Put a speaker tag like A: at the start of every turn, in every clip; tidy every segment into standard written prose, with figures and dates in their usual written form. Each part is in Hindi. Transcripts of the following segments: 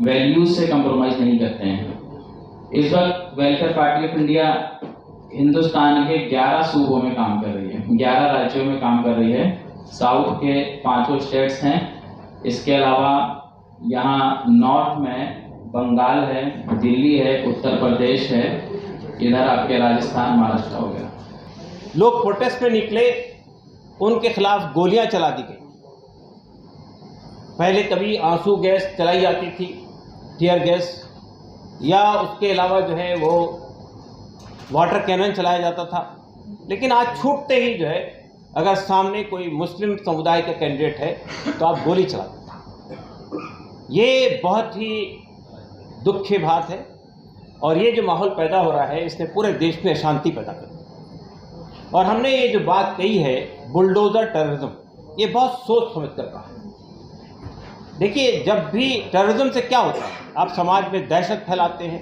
A: वैल्यूज से कंप्रोमाइज नहीं करते हैं। इस वक्त welfare party of India Hindustan के 11 सूबों में काम कर रही है, 11 राज्यों में काम कर रही है। साउथ के 5 स्टेट्स हैं, इसके अलावा यहाँ नॉर्थ में बंगाल है, दिल्ली है, उत्तर प्रदेश है, इधर आपके राजस्थान, महाराष्ट्र हो गया।
B: लोग प्रोटेस्ट में निकले, उनके खिलाफ गोलियां चला दी गई। पहले कभी आंसू गैस चलाई जाती थी, टीयर गैस, या उसके अलावा जो है वो वाटर कैनन चलाया जाता था। लेकिन आज छूटते ही जो है अगर सामने कोई मुस्लिम समुदाय का कैंडिडेट है तो आप गोली चला देते हैं। ये बहुत ही दुख की बात है और ये जो माहौल पैदा हो रहा है इसने पूरे देश में अशांति पैदा कर दी। और हमने ये जो बात कही है बुलडोज़र टेररिज्म, ये बहुत सोच समझ कर कहा है। देखिए, जब भी टेररिज्म से क्या होता है, आप समाज में दहशत फैलाते हैं,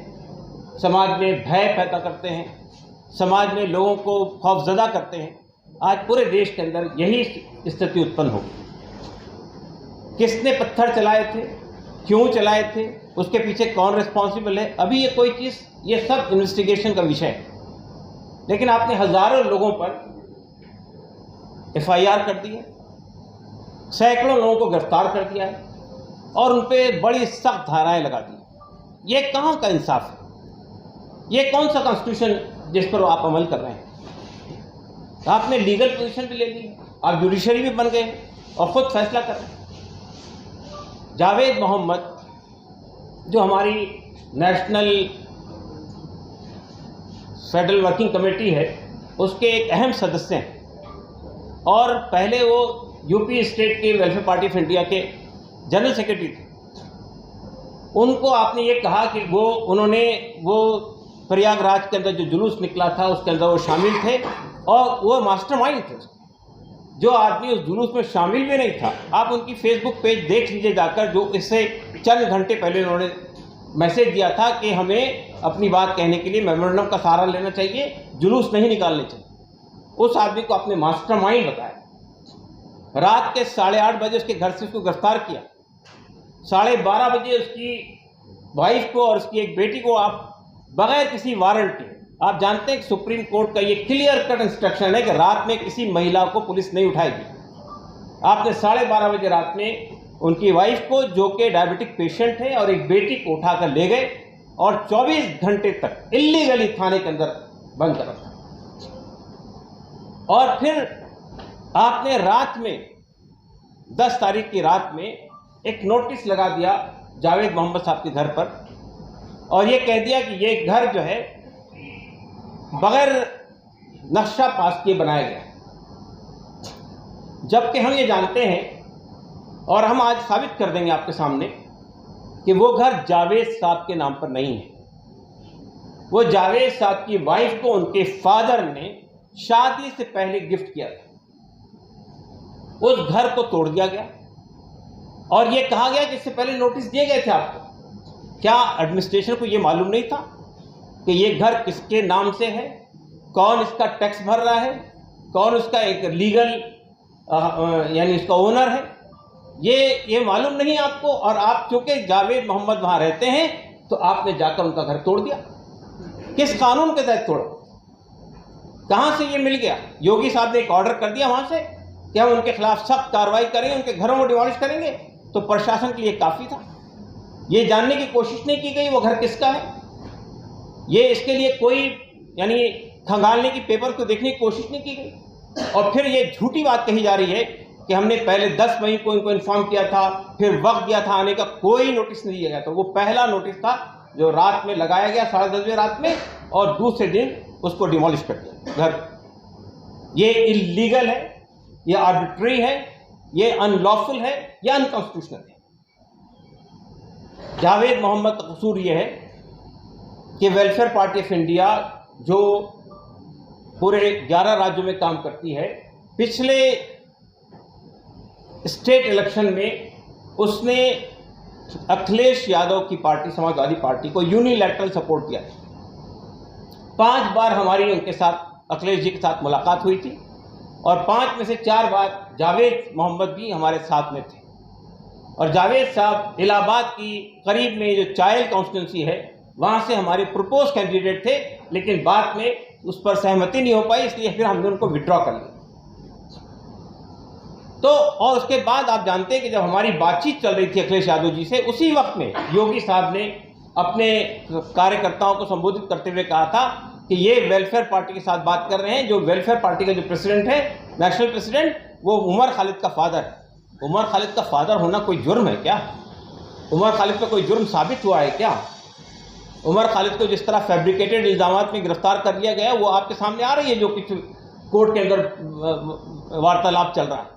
B: समाज में भय पैदा करते हैं, समाज में लोगों को खौफजदा करते हैं। आज पूरे देश के अंदर यही स्थिति उत्पन्न होगी। किसने पत्थर चलाए थे, क्यों चलाए थे, उसके पीछे कौन रिस्पॉन्सिबल है, अभी ये कोई चीज़, ये सब इन्वेस्टिगेशन का विषय है। लेकिन आपने हज़ारों लोगों पर FIR कर दी है, सैकड़ों लोगों को गिरफ्तार कर दिया है और उन पर बड़ी सख्त धाराएं लगा दी। ये कहाँ का इंसाफ है? ये कौन सा कॉन्स्टिट्यूशन जिस पर आप अमल कर रहे हैं? आपने लीगल पोजीशन भी ले ली, आप जुडिशरी भी बन गए और खुद फैसला कर रहे हैं। जावेद मोहम्मद जो हमारी नेशनल फेडरल वर्किंग कमेटी है उसके एक अहम सदस्य हैं और पहले वो यूपी स्टेट के वेलफेयर पार्टी ऑफ इंडिया के जनरल सेक्रेटरी थे। उनको आपने ये कहा कि उन्होंने वो प्रयागराज के अंदर जो जुलूस निकला था उसके अंदर वो शामिल थे और वो मास्टरमाइंड थे। जो आदमी उस जुलूस में शामिल भी नहीं था, आप उनकी फेसबुक पेज देख लीजिए जाकर, जो इससे चंद घंटे पहले उन्होंने मैसेज दिया था कि हमें अपनी बात कहने के लिए मेमोरेंडम का सहारा लेना चाहिए, जुलूस नहीं निकालने चाहिए। उस आदमी को आपने मास्टरमाइंड बताया। रात के 8:30 बजे उसके घर से उसको गिरफ्तार किया, 12:30 बजे उसकी वाइफ को और उसकी एक बेटी को आप बगैर किसी वारंट के, आप जानते हैं कि सुप्रीम कोर्ट का ये क्लियर कट इंस्ट्रक्शन है कि रात में किसी महिला को पुलिस नहीं उठाएगी। आपने 12:30 बजे रात में उनकी वाइफ को, जो कि डायबिटिक पेशेंट है, और एक बेटी को उठाकर ले गए और 24 घंटे तक इल्लीगली थाने के अंदर बंद कर रखा। और फिर आपने रात में 10 तारीख की रात में एक नोटिस लगा दिया जावेद मोहम्मद साहब के घर पर और ये कह दिया कि ये घर जो है बगैर नक्शा पास किए बनाया गया। जबकि हम ये जानते हैं और हम आज साबित कर देंगे आपके सामने कि वो घर जावेद साहब के नाम पर नहीं है। वो जावेद साहब की वाइफ को उनके फादर ने शादी से पहले गिफ्ट किया था। उस घर को तोड़ दिया गया और ये कहा गया कि इससे पहले नोटिस दिए गए थे आपको। क्या एडमिनिस्ट्रेशन को ये मालूम नहीं था कि ये घर किसके नाम से है, कौन इसका टैक्स भर रहा है, कौन उसका एक लीगल यानी इसका ओनर है? ये मालूम नहीं आपको। और आप चूंकि जावेद मोहम्मद वहाँ रहते हैं तो आपने जाकर उनका घर तोड़ दिया। किस कानून के तहत तोड़ा? कहाँ से ये मिल गया? योगी साहब ने एक ऑर्डर कर दिया वहाँ से कि हम उनके खिलाफ सख्त कार्रवाई करेंगे, उनके घरों को डिमोलिश करेंगे। तो प्रशासन के लिए काफ़ी था। ये जानने की कोशिश नहीं की गई वो घर किसका है। ये इसके लिए कोई यानी खंगालने की, पेपर को देखने की कोशिश नहीं की गई। और फिर ये झूठी बात कही जा रही है कि हमने पहले 10 मई को इनको इन्फॉर्म किया था, फिर वक्त दिया था आने का। कोई नोटिस नहीं दिया गया था। वो पहला नोटिस था जो रात में लगाया गया 10:30 बजे रात में, और दूसरे दिन उसको डिमोलिश कर दिया घर। ये इलीगल है, ये आर्बिट्री है, ये अनलॉफुल है, ये अनकॉन्स्टिट्यूशनल है। जावेद मोहम्मद का कसूर ये है कि वेलफेयर पार्टी ऑफ इंडिया जो पूरे 11 राज्यों में काम करती है, पिछले स्टेट इलेक्शन में उसने अखिलेश यादव की पार्टी, समाजवादी पार्टी को यूनिलैटरल सपोर्ट दिया। 5 बार हमारी उनके साथ, अखिलेश जी के साथ मुलाकात हुई थी और 5 में से 4 बार जावेद मोहम्मद भी हमारे साथ में थे। और जावेद साहब इलाहाबाद की करीब में जो चायल कॉन्स्टिट्यूंसी है वहाँ से हमारे प्रपोज कैंडिडेट थे, लेकिन बाद में उस पर सहमति नहीं हो पाई, इसलिए फिर हमने उनको विड्रॉ कर लिया। तो और उसके बाद आप जानते हैं कि जब हमारी बातचीत चल रही थी अखिलेश यादव जी से, उसी वक्त में योगी साहब ने अपने कार्यकर्ताओं को संबोधित करते हुए कहा था कि ये वेलफेयर पार्टी के साथ बात कर रहे हैं। जो वेलफेयर पार्टी का जो प्रेसिडेंट है, नेशनल प्रेसिडेंट, वो उमर खालिद का फादर है। उमर खालिद का फादर होना कोई जुर्म है क्या? उमर खालिद पर कोई जुर्म साबित हुआ है क्या? उमर खालिद को जिस तरह फैब्रिकेटेड इल्जामात में गिरफ्तार कर लिया गया, वो आपके सामने आ रही है, जो कुछ कोर्ट के अंदर वार्तालाप चल रहा है।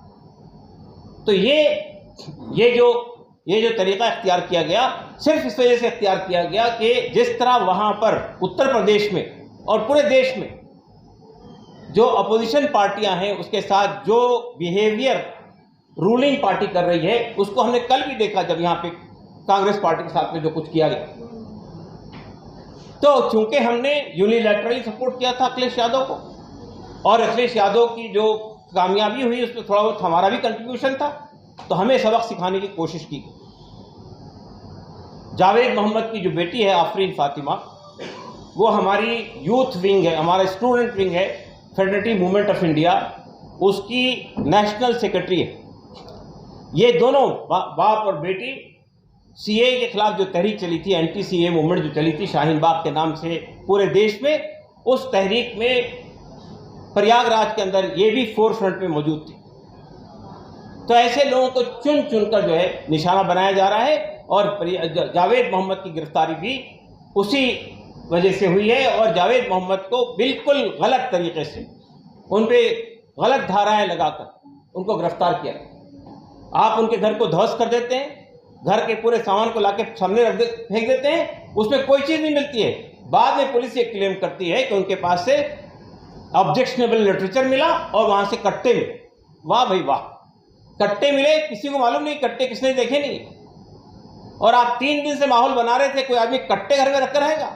B: तो ये जो तरीका इख्तियार किया गया, सिर्फ इस वजह से इख्तियार किया गया कि जिस तरह वहाँ पर उत्तर प्रदेश में और पूरे देश में जो अपोजिशन पार्टियां हैं उसके साथ जो बिहेवियर रूलिंग पार्टी कर रही है, उसको हमने कल भी देखा जब यहाँ पे कांग्रेस पार्टी के साथ में जो कुछ किया गया। तो चूंकि हमने यूनिलैटरली सपोर्ट किया था अखिलेश यादव को, और अखिलेश यादव की जो कामयाबी हुई उसमें थोड़ा बहुत हमारा भी कंट्रीब्यूशन था, तो हमें सबक सिखाने की कोशिश की। जावेद मोहम्मद की जो बेटी है आफरीन फातिमा, वो हमारी यूथ विंग है, हमारा स्टूडेंट विंग है, फेडरेटिव मूवमेंट ऑफ इंडिया, उसकी नेशनल सेक्रेटरी है। ये दोनों बाप और बेटी सीए के खिलाफ जो तहरीक चली थी, एंटी सीए मूवमेंट जो चली थी शाहीन बाग के नाम से पूरे देश में, उस तहरीक में प्रयागराज के अंदर ये भी फोर फ्रंट में मौजूद थी। तो ऐसे लोगों को चुन चुनकर जो है निशाना बनाया जा रहा है, और जावेद मोहम्मद की गिरफ्तारी भी उसी वजह से हुई है। और जावेद मोहम्मद को बिल्कुल गलत तरीके से उन पे गलत धाराएं लगाकर उनको गिरफ्तार किया। आप उनके घर को ध्वस्त कर देते हैं, घर के पूरे सामान को लाके सामने फेंक देते हैं, उसमें कोई चीज़ नहीं मिलती है। बाद में पुलिस ये क्लेम करती है कि उनके पास से ऑब्जेक्शनेबल लिटरेचर मिला और वहाँ से कट्टे मिले। वाह भाई वाह, कट्टे मिले, किसी को मालूम नहीं कट्टे किसने देखे नहीं। और आप 3 दिन से माहौल बना रहे थे, कोई आदमी कट्टे घर में रखकर रहेगा?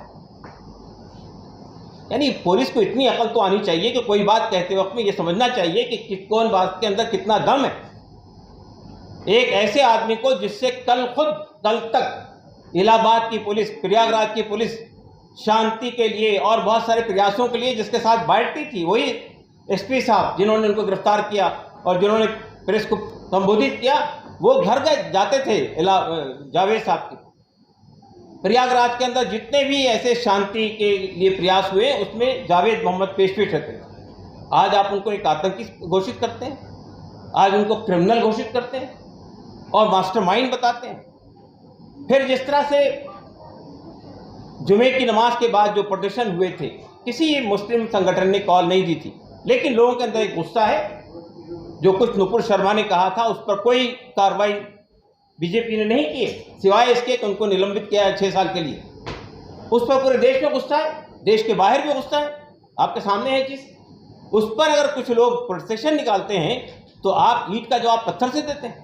B: यानी पुलिस को इतनी अकल तो आनी चाहिए कि कोई बात कहते वक्त में ये समझना चाहिए कि कौन बात के अंदर कितना दम है। एक ऐसे आदमी को जिससे कल तक इलाहाबाद की पुलिस, प्रयागराज की पुलिस शांति के लिए और बहुत सारे प्रयासों के लिए जिसके साथ बैठती थी, वही एसपी साहब जिन्होंने उनको गिरफ्तार किया और जिन्होंने प्रेस को संबोधित किया, वो घर जाते थे जावेद साहब के। प्रयागराज के अंदर जितने भी ऐसे शांति के लिए प्रयास हुए, उसमें जावेद मोहम्मद पेश रहते थे। आज आप उनको एक आतंकी घोषित करते हैं, आज उनको क्रिमिनल घोषित करते हैं और मास्टरमाइंड बताते हैं। फिर जिस तरह से जुमे की नमाज के बाद जो प्रदर्शन हुए थे, किसी मुस्लिम संगठन ने कॉल नहीं दी थी, लेकिन लोगों के अंदर एक गुस्सा है। जो कुछ नुपुर शर्मा ने कहा था उस पर कोई कार्रवाई बीजेपी ने नहीं की, सिवाय इसके कि उनको निलंबित किया है 6 साल के लिए। उस पर पूरे देश में गुस्सा है, देश के बाहर भी गुस्सा है, आपके सामने है चीज़। उस पर अगर कुछ लोग प्रोटेक्शन निकालते हैं तो आप ईंट का जवाब पत्थर से देते हैं,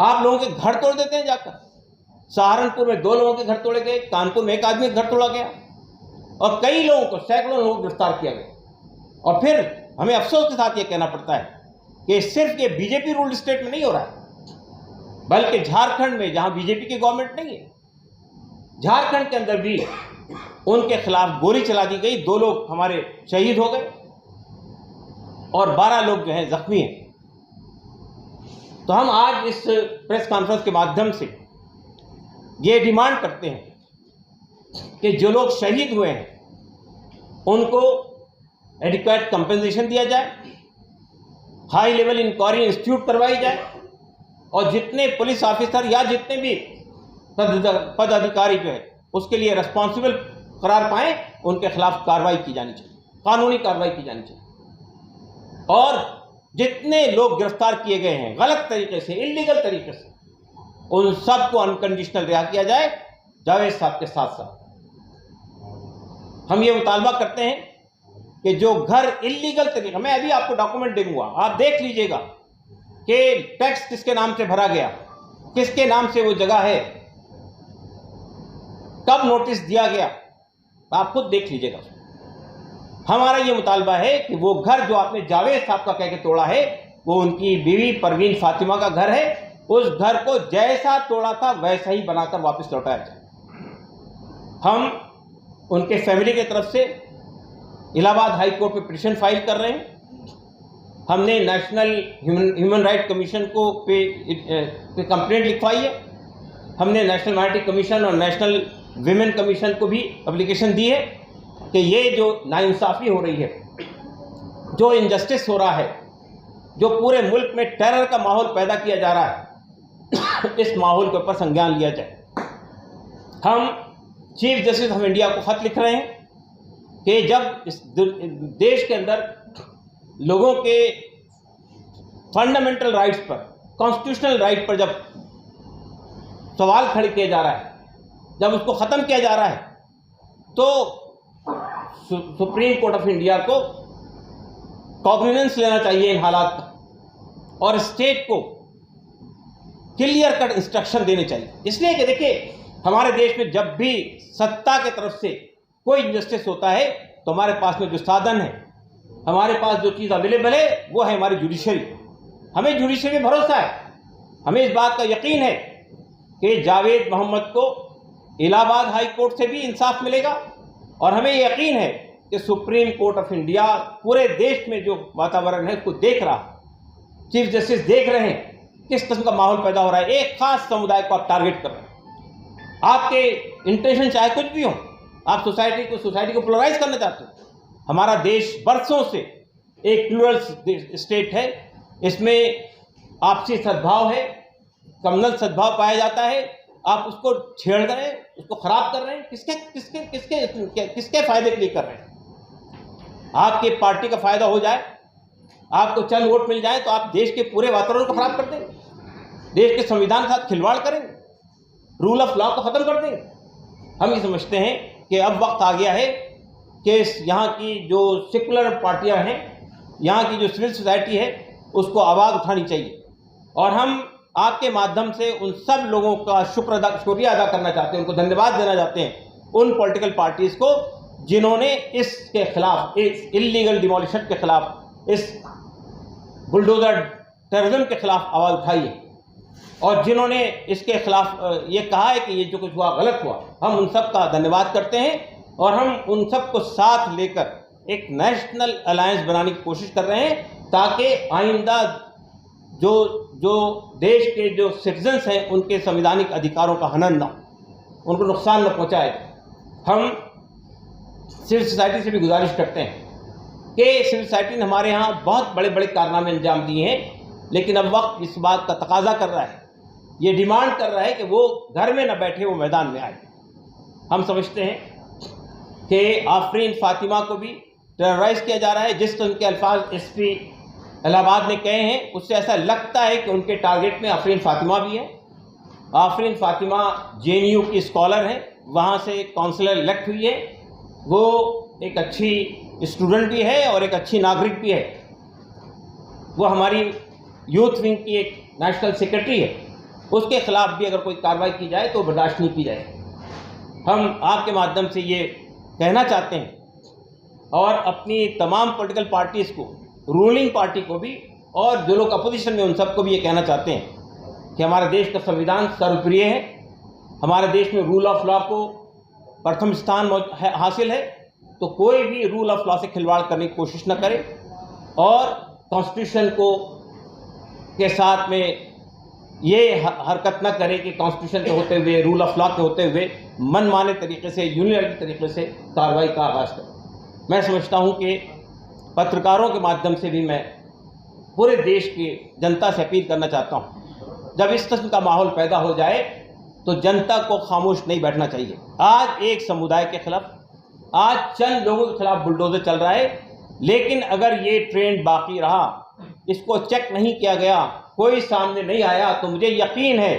B: आप लोगों के घर तोड़ देते हैं जाकर। सहारनपुर में 2 लोगों के घर तोड़े गए, कानपुर में 1 आदमी का घर तोड़ा गया और कई लोगों को, सैकड़ों लोगों को गिरफ्तार किया गया। और फिर हमें अफसोस के साथ ये कहना पड़ता है कि सिर्फ ये बीजेपी रूल्ड स्टेट में नहीं हो रहा है, बल्कि झारखंड में, जहां बीजेपी की गवर्नमेंट नहीं है, झारखंड के अंदर भी उनके खिलाफ गोली चला दी गई। 2 लोग हमारे शहीद हो गए और 12 लोग जो हैं जख्मी हैं। तो हम आज इस प्रेस कॉन्फ्रेंस के माध्यम से ये डिमांड करते हैं कि जो लोग शहीद हुए हैं उनको एडिक्वेट कंपनसेशन दिया जाए, हाई लेवल इंक्वायरी इंस्टीट्यूट करवाई जाए, और जितने पुलिस ऑफिसर या जितने भी पद अधिकारी जो है उसके लिए रिस्पॉन्सिबल करार पाएं, उनके खिलाफ कार्रवाई की जानी चाहिए, कानूनी कार्रवाई की जानी चाहिए। और जितने लोग गिरफ्तार किए गए हैं गलत तरीके से, इलीगल तरीके से, उन सबको अनकंडीशनल रिहा किया जाए, जावेद साहब के साथ साथ। हम ये मुतालबा करते हैं कि जो घर इलीगल तरीका, मैं अभी आपको डॉक्यूमेंट दूंगा, आप देख लीजिएगा कि टैक्स किसके नाम से भरा गया, किसके नाम से वो जगह है, कब नोटिस दिया गया, आप खुद देख लीजिएगा। हमारा ये मुतालबा है कि वो घर जो आपने जावेद साहब का कह के तोड़ा है, वो उनकी बीवी परवीन फातिमा का घर है, उस घर को जैसा तोड़ा था वैसा ही बनाकर वापस लौटाया जाए। हम उनके फैमिली की तरफ से इलाहाबाद हाई कोर्ट में पिटीशन फाइल कर रहे हैं। हमने नेशनल ह्यूमन राइट कमीशन को पे कंप्लेंट लिखवाई है। हमने नेशनल माइनॉरिटी कमीशन और नेशनल विमेन कमीशन को भी एप्लीकेशन दी है कि ये जो नाइंसाफ़ी हो रही है, जो इनजस्टिस हो रहा है, जो पूरे मुल्क में टेरर का माहौल पैदा किया जा रहा है, इस माहौल के ऊपर संज्ञान लिया जाए। हम चीफ जस्टिस ऑफ इंडिया को खत लिख रहे हैं कि जब इस देश के अंदर लोगों के फंडामेंटल राइट्स पर, कॉन्स्टिट्यूशनल राइट पर जब सवाल खड़े किया जा रहा है, जब उसको ख़त्म किया जा रहा है, तो सुप्रीम कोर्ट ऑफ इंडिया को कॉग्निजेंस लेना चाहिए इन हालात का और स्टेट को क्लियर कट इंस्ट्रक्शन देने चाहिए। इसलिए कि देखिए, हमारे देश में जब भी सत्ता की तरफ से कोई इनजस्टिस होता है तो हमारे पास में जो साधन है, हमारे पास जो चीज़ अवेलेबल है, वो है हमारी जुडिशरी। हमें जुडिशरी में भरोसा है, हमें इस बात का यकीन है कि जावेद मोहम्मद को इलाहाबाद हाई कोर्ट से भी इंसाफ मिलेगा और हमें यकीन है कि सुप्रीम कोर्ट ऑफ इंडिया पूरे देश में जो वातावरण है उसको देख रहा, चीफ जस्टिस देख रहे हैं किस किस्म का माहौल पैदा हो रहा है। एक खास समुदाय को आप टारगेट कर रहे हैं, आपके इंटेंशन चाहे कुछ भी हो, आप सोसाइटी को पोलराइज करना चाहते हो। हमारा देश बरसों से एक प्लूरल स्टेट है, इसमें आपसी सद्भाव है, कम्युनल सद्भाव पाया जाता है। आप उसको छेड़ रहे हैं, उसको खराब कर रहे हैं, किसके फायदे के लिए कर रहे हैं? आपके पार्टी का फायदा हो जाए, आपको चंद वोट मिल जाए तो आप देश के पूरे वातावरण को खराब कर देंगे, देश के संविधान के साथ खिलवाड़ करेंगे, रूल ऑफ लॉ को ख़त्म कर देंगे। हम ये समझते हैं कि अब वक्त आ गया है कि यहाँ की जो सेकुलर पार्टियाँ हैं, यहाँ की जो सिविल सोसाइटी है, उसको आवाज़ उठानी चाहिए। और हम आपके माध्यम से उन सब लोगों का शुक्रिया अदा करना चाहते हैं, उनको धन्यवाद देना चाहते हैं, उन पॉलिटिकल पार्टीज़ को जिन्होंने इसके खिलाफ, इस इलीगल डिमोलिशन के खिलाफ, इस बुलडोजर टेररिज्म के खिलाफ आवाज़ उठाई है और जिन्होंने इसके खिलाफ ये कहा है कि ये जो कुछ हुआ गलत हुआ। हम उन सब का धन्यवाद करते हैं और हम उन सब को साथ लेकर एक नेशनल अलायंस बनाने की कोशिश कर रहे हैं ताकि आइंदा जो देश के जो सिटीजन्स हैं उनके संवैधानिक अधिकारों का हनन ना हो, उनको नुकसान न पहुँचाए। हम सिविल सोसाइटी से भी गुजारिश करते हैं कि सिविल सोसाइटी ने हमारे यहाँ बहुत बड़े बड़े कारनामे अंजाम दिए हैं, लेकिन अब वक्त इस बात का तकाजा कर रहा है, ये डिमांड कर रहा है कि वो घर में न बैठे, वो मैदान में आए। हम समझते हैं कि आफरीन फातिमा को भी टेरराइज किया जा रहा है। जिस तरह के अल्फाज एसपी इलाहाबाद ने कहे हैं, उससे ऐसा लगता है कि उनके टारगेट में आफरीन फातिमा भी है। आफरीन फातिमा जेएनयू की स्कॉलर हैं, वहाँ से काउंसलर इलेक्ट हुई है, वो एक अच्छी स्टूडेंट भी है और एक अच्छी नागरिक भी है। वो हमारी यूथ विंग की एक नेशनल सेक्रेटरी है, उसके खिलाफ भी अगर कोई कार्रवाई की जाए तो बर्दाश्त नहीं की जाए। हम आपके माध्यम से ये कहना चाहते हैं और अपनी तमाम पॉलिटिकल पार्टीज़ को, रूलिंग पार्टी को भी और जो लोग अपोजिशन में, उन सबको भी ये कहना चाहते हैं कि हमारे देश का संविधान सर्वप्रिय है, हमारे देश में रूल ऑफ लॉ को प्रथम स्थान हासिल है, तो कोई भी रूल ऑफ लॉ से खिलवाड़ करने की कोशिश न करे और कॉन्स्टिट्यूशन को के साथ में ये हरकत न करे कि कॉन्स्टिट्यूशन के होते हुए, रूल ऑफ लॉ के होते हुए मनमाने तरीके से, यूनिलैटरल तरीके से कार्रवाई का आगाज़ करें। मैं समझता हूँ कि पत्रकारों के माध्यम से भी मैं पूरे देश की जनता से अपील करना चाहता हूँ, जब इस किस्म का माहौल पैदा हो जाए तो जनता को खामोश नहीं बैठना चाहिए। आज एक समुदाय के खिलाफ, आज चंद लोगों के खिलाफ बुलडोजर चल रहा है, लेकिन अगर ये ट्रेंड बाकी रहा, इसको चेक नहीं किया गया, कोई सामने नहीं आया, तो मुझे यकीन है,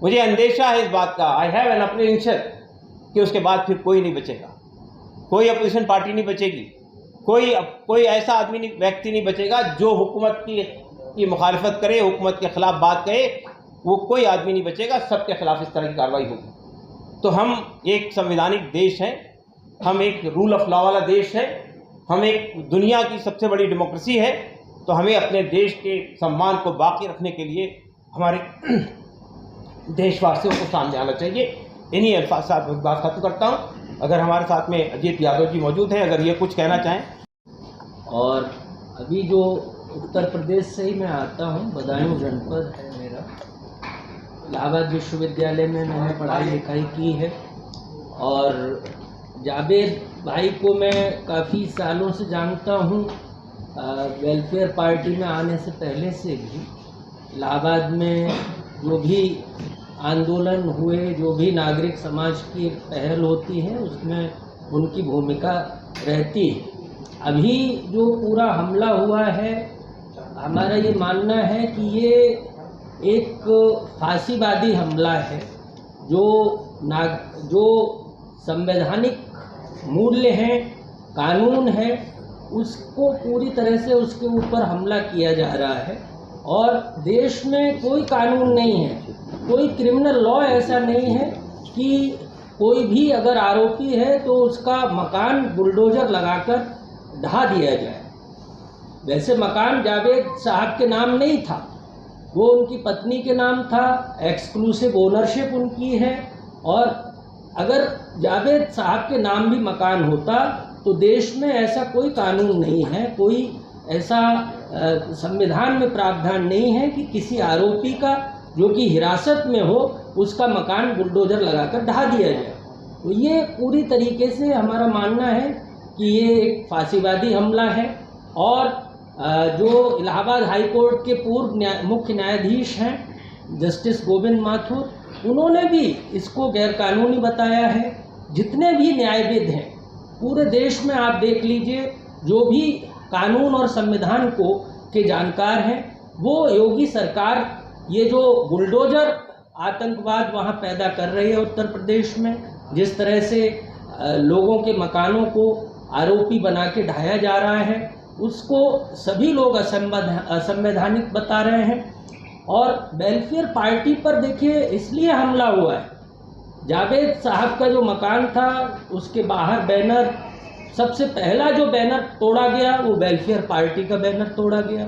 B: मुझे अंदेशा है इस बात का, आई हैव एन अप्रीहेंशन, कि उसके बाद फिर कोई नहीं बचेगा, कोई अपोजिशन पार्टी नहीं बचेगी, कोई ऐसा आदमी व्यक्ति नहीं बचेगा जो हुकूमत की मुखालिफत करे, हुकूमत के खिलाफ बात कहे, वो कोई आदमी नहीं बचेगा, सबके खिलाफ इस तरह की कार्रवाई होगी। तो हम एक संवैधानिक देश हैं, हम एक रूल ऑफ लॉ वाला देश है, हम एक दुनिया की सबसे बड़ी डेमोक्रेसी है, तो हमें अपने देश के सम्मान को बाकी रखने के लिए हमारे देशवासियों को सामने आना चाहिए। इन्हीं अल्फाज साथ बात खत्म करता हूँ। अगर हमारे साथ में अजीत यादव जी मौजूद हैं, अगर ये कुछ कहना चाहें।
C: और अभी जो उत्तर प्रदेश से ही मैं आता हूँ, बदायूं जनपद है मेरा। इलाहाबाद विश्वविद्यालय में मैंने पढ़ाई लिखाई की है और जावेद भाई को मैं काफ़ी सालों से जानता हूँ। वेलफेयर पार्टी में आने से पहले से भी इलाहाबाद में जो भी आंदोलन हुए, जो भी नागरिक समाज की पहल होती है, उसमें उनकी भूमिका रहती है। अभी जो पूरा हमला हुआ है, हमारा ये मानना है कि ये एक फांसीवादी हमला है। जो संवैधानिक मूल्य हैं, कानून है, उसको पूरी तरह से उसके ऊपर हमला किया जा रहा है। और देश में कोई कानून नहीं है, कोई क्रिमिनल लॉ ऐसा नहीं है कि कोई भी अगर आरोपी है तो उसका मकान बुलडोजर लगाकर ढा दिया जाए। वैसे मकान जावेद साहब के नाम नहीं था, वो उनकी पत्नी के नाम था, एक्सक्लूसिव ओनरशिप उनकी है। और अगर जावेद साहब के नाम भी मकान होता तो देश में ऐसा कोई कानून नहीं है, कोई ऐसा संविधान में प्रावधान नहीं है कि किसी आरोपी का जो कि हिरासत में हो उसका मकान बुलडोजर लगाकर ढा दिया जाए। तो ये पूरी तरीके से हमारा मानना है कि ये एक फांसीवादी हमला है। और जो इलाहाबाद हाई कोर्ट के पूर्व मुख्य न्यायाधीश हैं जस्टिस गोविंद माथुर, उन्होंने भी इसको गैरकानूनी बताया है। जितने भी न्यायविद हैं पूरे देश में आप देख लीजिए, जो भी कानून और संविधान को के जानकार हैं, वो योगी सरकार ये जो बुलडोजर आतंकवाद वहाँ पैदा कर रही है उत्तर प्रदेश में, जिस तरह से लोगों के मकानों को आरोपी बना के ढाया जा रहा है, उसको सभी लोग असंवैधानिक बता रहे हैं। और वेलफेयर पार्टी पर देखिए इसलिए हमला हुआ है, जावेद साहब का जो मकान था उसके बाहर बैनर, सबसे पहला जो बैनर तोड़ा गया वो वेलफेयर पार्टी का बैनर तोड़ा गया।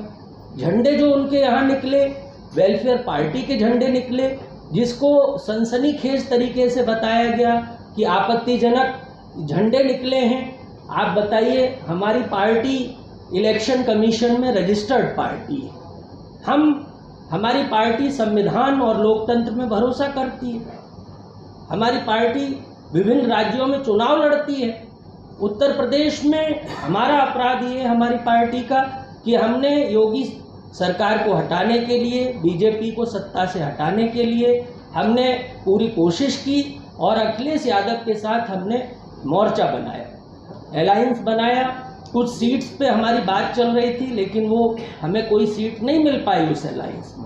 C: झंडे जो उनके यहाँ निकले वेलफेयर पार्टी के झंडे निकले, जिसको सनसनीखेज तरीके से बताया गया कि आपत्तिजनक झंडे निकले हैं। आप बताइए, हमारी पार्टी इलेक्शन कमीशन में रजिस्टर्ड पार्टी है, हमारी पार्टी संविधान और लोकतंत्र में भरोसा करती है, हमारी पार्टी विभिन्न राज्यों में चुनाव लड़ती है। उत्तर प्रदेश में हमारा अपराध ये हमारी पार्टी का कि हमने योगी सरकार को हटाने के लिए, बीजेपी को सत्ता से हटाने के लिए हमने पूरी कोशिश की और अखिलेश यादव के साथ हमने मोर्चा बनाया, अलायंस बनाया। कुछ सीट्स पे हमारी बात चल रही थी, लेकिन वो हमें कोई सीट नहीं मिल पाई उस अलायंस में।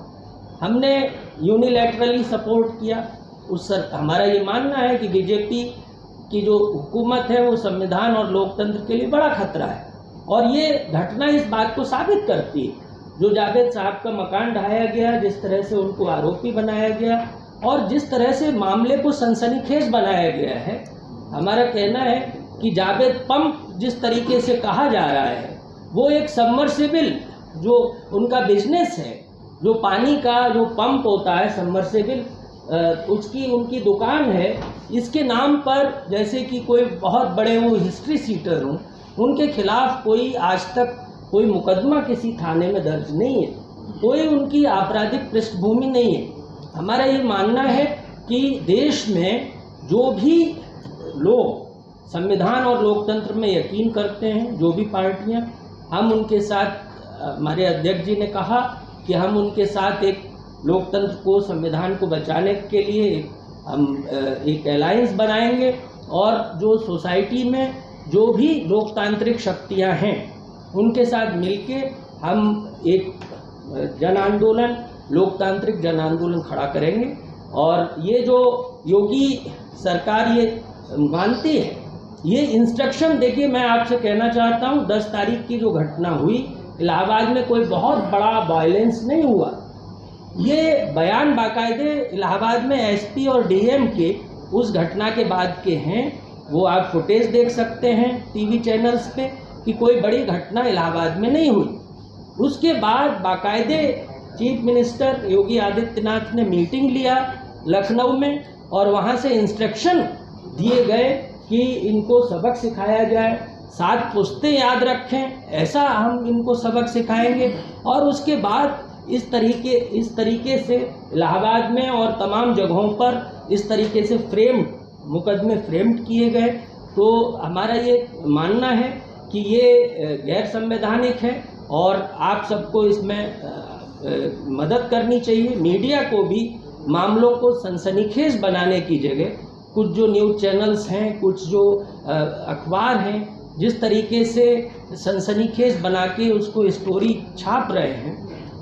C: हमने यूनिलैटरली सपोर्ट किया हमारा ये मानना है कि बीजेपी की जो हुकूमत है वो संविधान और लोकतंत्र के लिए बड़ा खतरा है। और ये घटना इस बात को साबित करती है, जो जावेद साहब का मकान ढाया गया, जिस तरह से उनको आरोपी बनाया गया और जिस तरह से मामले को सनसनीखेज बनाया गया है। हमारा कहना है कि जावेद पंप जिस तरीके से कहा जा रहा है, वो एक सबमर्सिबल जो उनका बिजनेस है, जो पानी का जो पंप होता है सबमर्सिबल, उनकी दुकान है, इसके नाम पर जैसे कि कोई बहुत बड़े वो हिस्ट्री सीटर हों, उनके खिलाफ कोई आज तक कोई मुकदमा किसी थाने में दर्ज नहीं है, कोई उनकी आपराधिक पृष्ठभूमि नहीं है। हमारा ये मानना है कि देश में जो भी लोग संविधान और लोकतंत्र में यकीन करते हैं, जो भी पार्टियां, हम उनके साथ, हमारे अध्यक्ष जी ने कहा कि हम उनके साथ एक लोकतंत्र को, संविधान को बचाने के लिए हम एक अलायंस बनाएंगे। और जो सोसाइटी में जो भी लोकतांत्रिक शक्तियां हैं उनके साथ मिलके हम एक जन आंदोलन, लोकतांत्रिक जन आंदोलन खड़ा करेंगे। और ये जो योगी सरकार ये मानती है, ये इंस्ट्रक्शन, देखिए मैं आपसे कहना चाहता हूँ, 10 तारीख की जो घटना हुई इलाहाबाद में, कोई बहुत बड़ा वायलेंस नहीं हुआ। ये बयान बाकायदे इलाहाबाद में एसपी और डीएम के उस घटना के बाद के हैं, वो आप फुटेज देख सकते हैं टीवी चैनल्स पे कि कोई बड़ी घटना इलाहाबाद में नहीं हुई। उसके बाद बाकायदे चीफ मिनिस्टर योगी आदित्यनाथ ने मीटिंग लिया लखनऊ में और वहाँ से इंस्ट्रक्शन दिए गए कि इनको सबक सिखाया जाए, 7 पुश्तें याद रखें, ऐसा हम इनको सबक सिखाएंगे। और उसके बाद इस तरीके से इलाहाबाद में और तमाम जगहों पर इस तरीके से मुकदमे फ्रेम्ड किए गए। तो हमारा ये मानना है कि ये गैर संवैधानिक है और आप सबको इसमें मदद करनी चाहिए। मीडिया को भी मामलों को सनसनीखेज बनाने की जगह कुछ जो न्यूज़ चैनल्स हैं, कुछ जो अखबार हैं, जिस तरीके से सनसनीखेज बना के उसको स्टोरी छाप रहे हैं,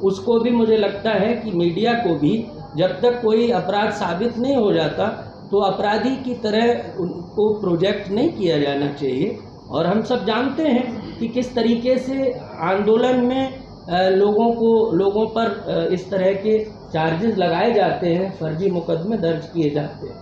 C: उसको भी मुझे लगता है कि मीडिया को भी जब तक कोई अपराध साबित नहीं हो जाता तो अपराधी की तरह उनको प्रोजेक्ट नहीं किया जाना चाहिए। और हम सब जानते हैं कि किस तरीके से आंदोलन में लोगों पर इस तरह के चार्जेस लगाए जाते हैं, फर्जी मुकदमे दर्ज किए जाते हैं।